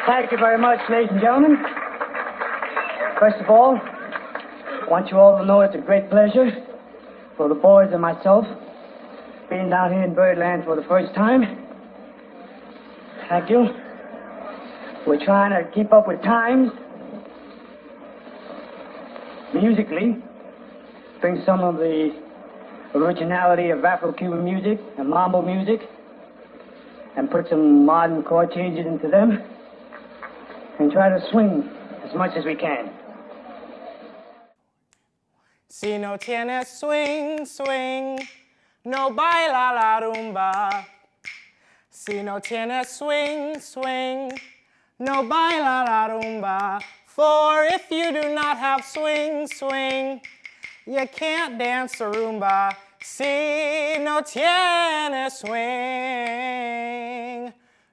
Thank you very much, ladies and gentlemen. First of all, I want you all to know it's a great pleasure for the boys and myself being down here in Birdland for the first time. Thank you. We're trying to keep up with times musically, bring some of the originality of Afro-Cuban music and mambo music, and put some modern chord changes into them, and try to swing as much as we can. Si no tienes swing, swing, no baila la rumba. Si no tienes swing, swing, no baila la rumba. For if you do not have swing, swing, you can't dance the rumba. Si no tienes swing,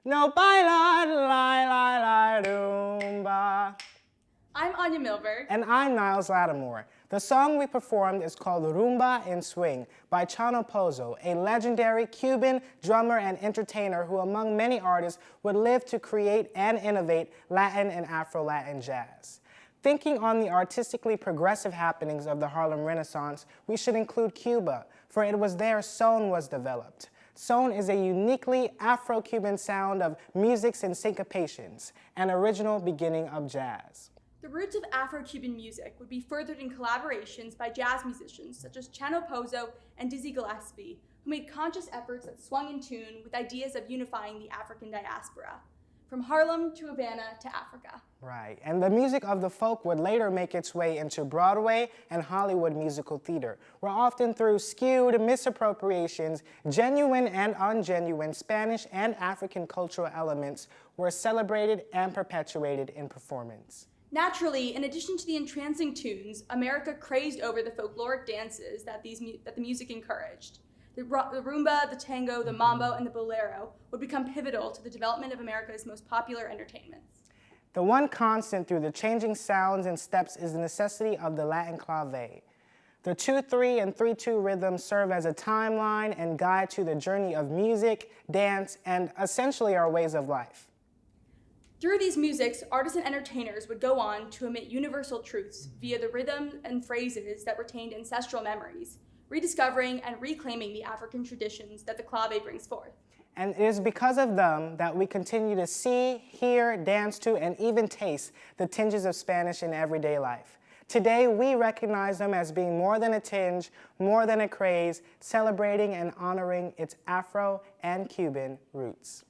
no baila la rumba. I'm Anya Milberg. And I'm Nyles Lattimore. The song we performed is called Rumba in Swing by Chano Pozo, a legendary Cuban drummer and entertainer who, among many artists, would live to create and innovate Latin and Afro-Latin jazz. Thinking on the artistically progressive happenings of the Harlem Renaissance, we should include Cuba, for it was there son was developed. Son is a uniquely Afro-Cuban sound of musics and syncopations, an original beginning of jazz. The roots of Afro-Cuban music would be furthered in collaborations by jazz musicians such as Chano Pozo and Dizzy Gillespie, who made conscious efforts that swung in tune with ideas of unifying the African diaspora, from Harlem to Havana to Africa. Right, and the music of the folk would later make its way into Broadway and Hollywood musical theater, where often through skewed misappropriations, genuine and ungenuine Spanish and African cultural elements were celebrated and perpetuated in performance. Naturally, in addition to the entrancing tunes, America crazed over the folkloric dances that the music encouraged. The rumba, the tango, the mambo, and the bolero would become pivotal to the development of America's most popular entertainments. The one constant through the changing sounds and steps is the necessity of the Latin clave. The 2-3 and 3-2 rhythms serve as a timeline and guide to the journey of music, dance, and essentially our ways of life. Through these musics, artists and entertainers would go on to emit universal truths via the rhythms and phrases that retained ancestral memories, rediscovering and reclaiming the African traditions that the clave brings forth. And it is because of them that we continue to see, hear, dance to, and even taste the tinges of Spanish in everyday life. Today, we recognize them as being more than a tinge, more than a craze, celebrating and honoring its Afro and Cuban roots.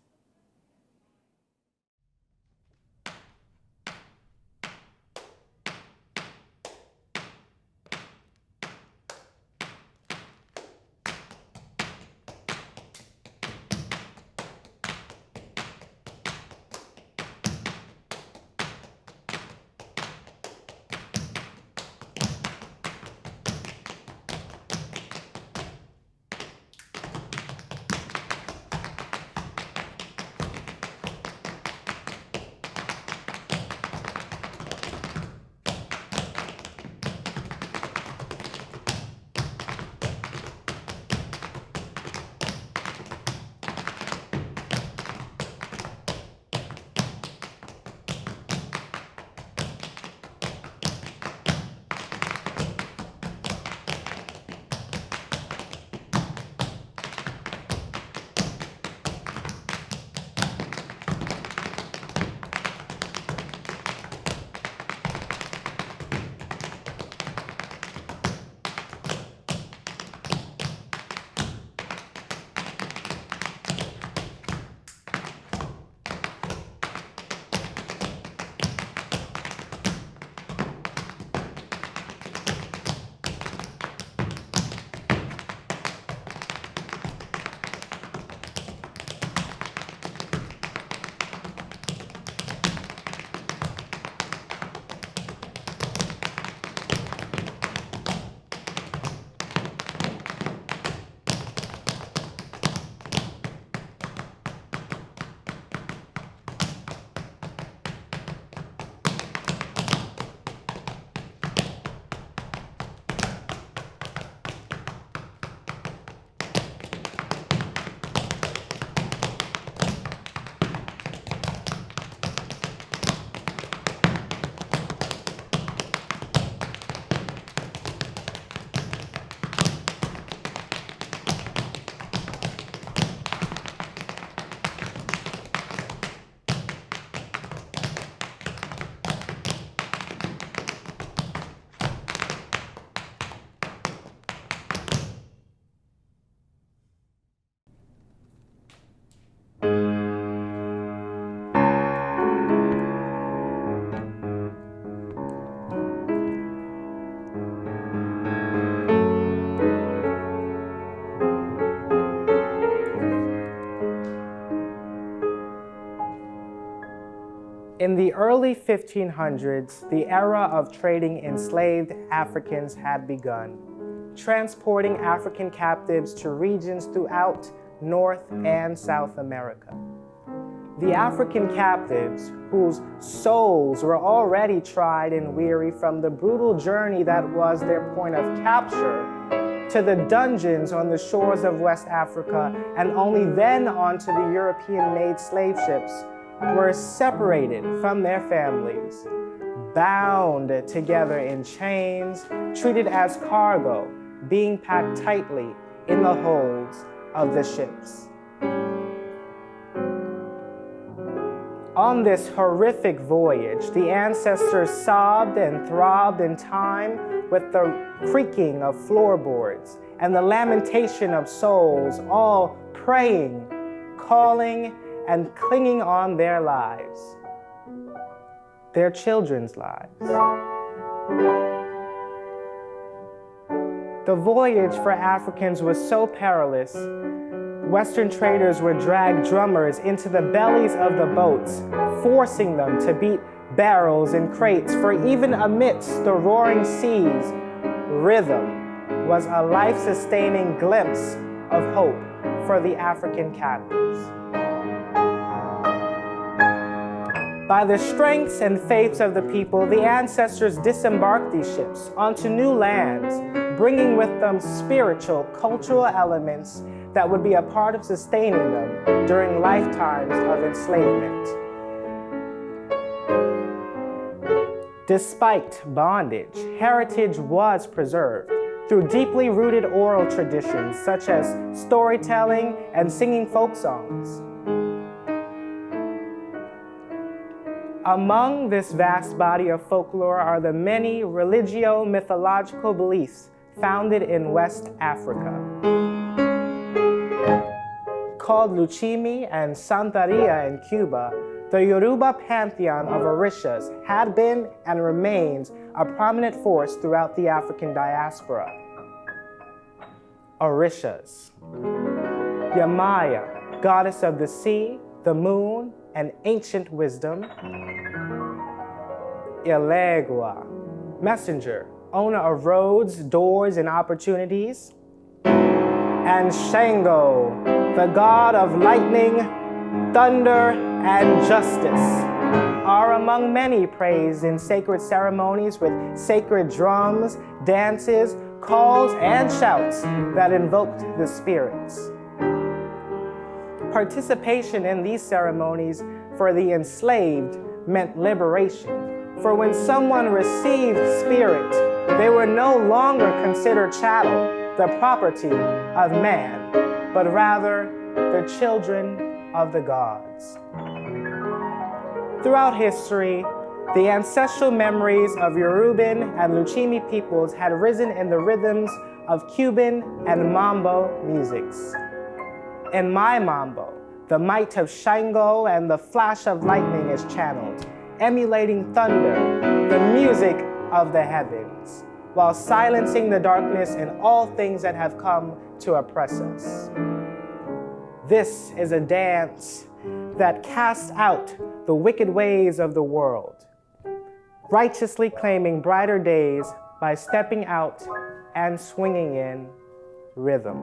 In the early 1500s, the era of trading enslaved Africans had begun, transporting African captives to regions throughout North and South America. The African captives, whose souls were already tried and weary from the brutal journey that was their point of capture, to the dungeons on the shores of West Africa, and only then onto the European-made slave ships, were separated from their families, bound together in chains, treated as cargo, being packed tightly in the holds of the ships. On this horrific voyage, the ancestors sobbed and throbbed in time with the creaking of floorboards and the lamentation of souls, all praying, calling, and clinging on their lives, their children's lives. The voyage for Africans was so perilous, Western traders would drag drummers into the bellies of the boats, forcing them to beat barrels and crates, for even amidst the roaring seas, rhythm was a life-sustaining glimpse of hope for the African captives. By the strengths and faiths of the people, the ancestors disembarked these ships onto new lands, bringing with them spiritual, cultural elements that would be a part of sustaining them during lifetimes of enslavement. Despite bondage, heritage was preserved through deeply rooted oral traditions such as storytelling and singing folk songs. Among this vast body of folklore are the many religio-mythological beliefs founded in West Africa. Called Luchimi and Santeria in Cuba, the Yoruba pantheon of orishas had been and remains a prominent force throughout the African diaspora. Orishas. Yamaya, goddess of the sea, the moon, and ancient wisdom. Ilegua, messenger, owner of roads, doors, and opportunities. And Shango, the god of lightning, thunder, and justice, are among many praised in sacred ceremonies with sacred drums, dances, calls, and shouts that invoked the spirits. Participation in these ceremonies for the enslaved meant liberation, for when someone received spirit, they were no longer considered chattel, the property of man, but rather the children of the gods. Throughout history, the ancestral memories of Yoruban and Luchimi peoples had risen in the rhythms of Cuban and Mambo musics. In my Mambo, the might of Shango and the flash of lightning is channeled, emulating thunder, the music of the heavens, while silencing the darkness in all things that have come to oppress us. This is a dance that casts out the wicked ways of the world, righteously claiming brighter days by stepping out and swinging in rhythm.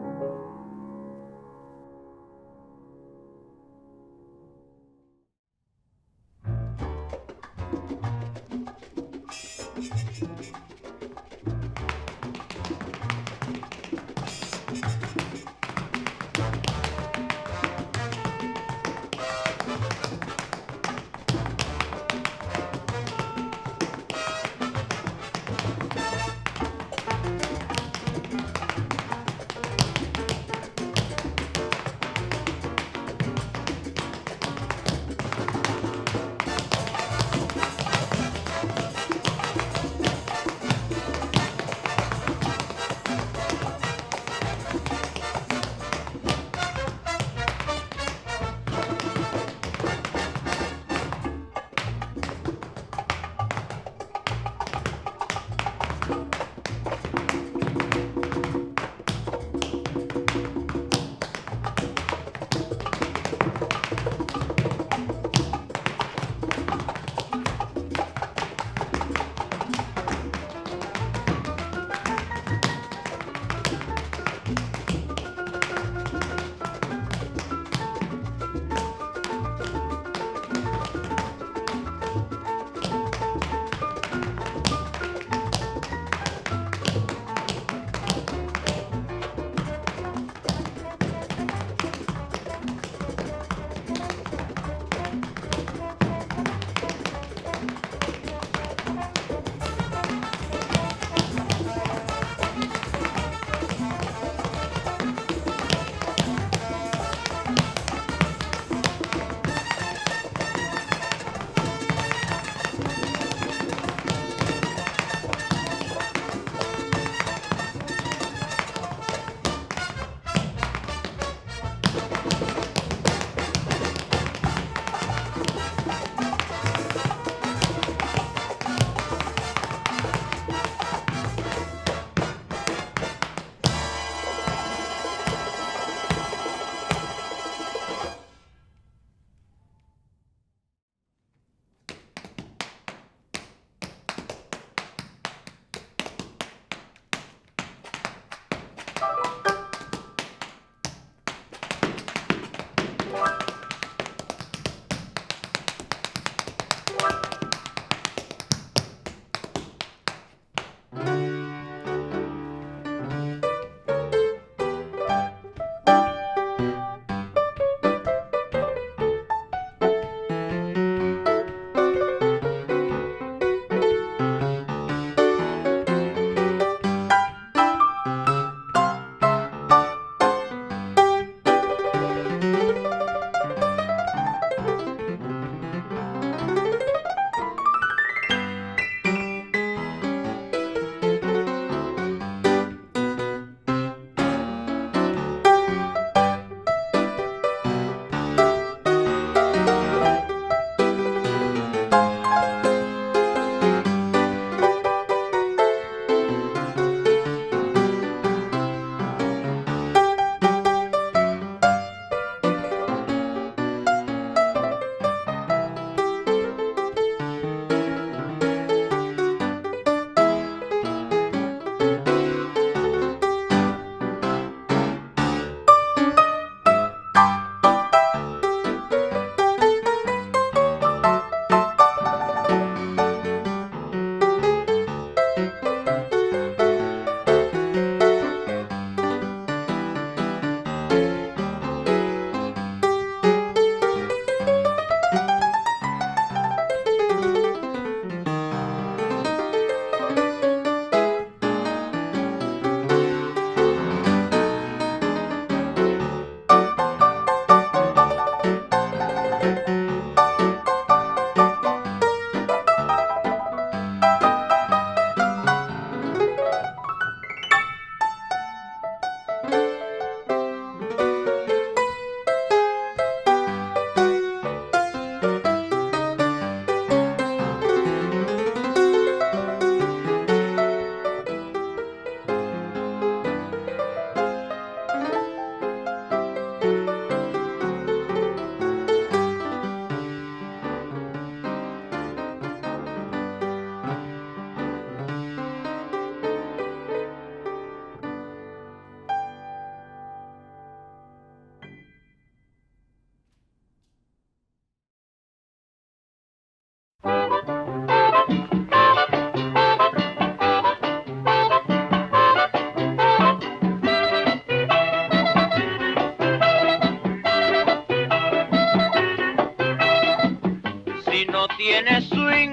swing.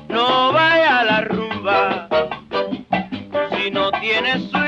No vaya a la rumba si no tiene swing.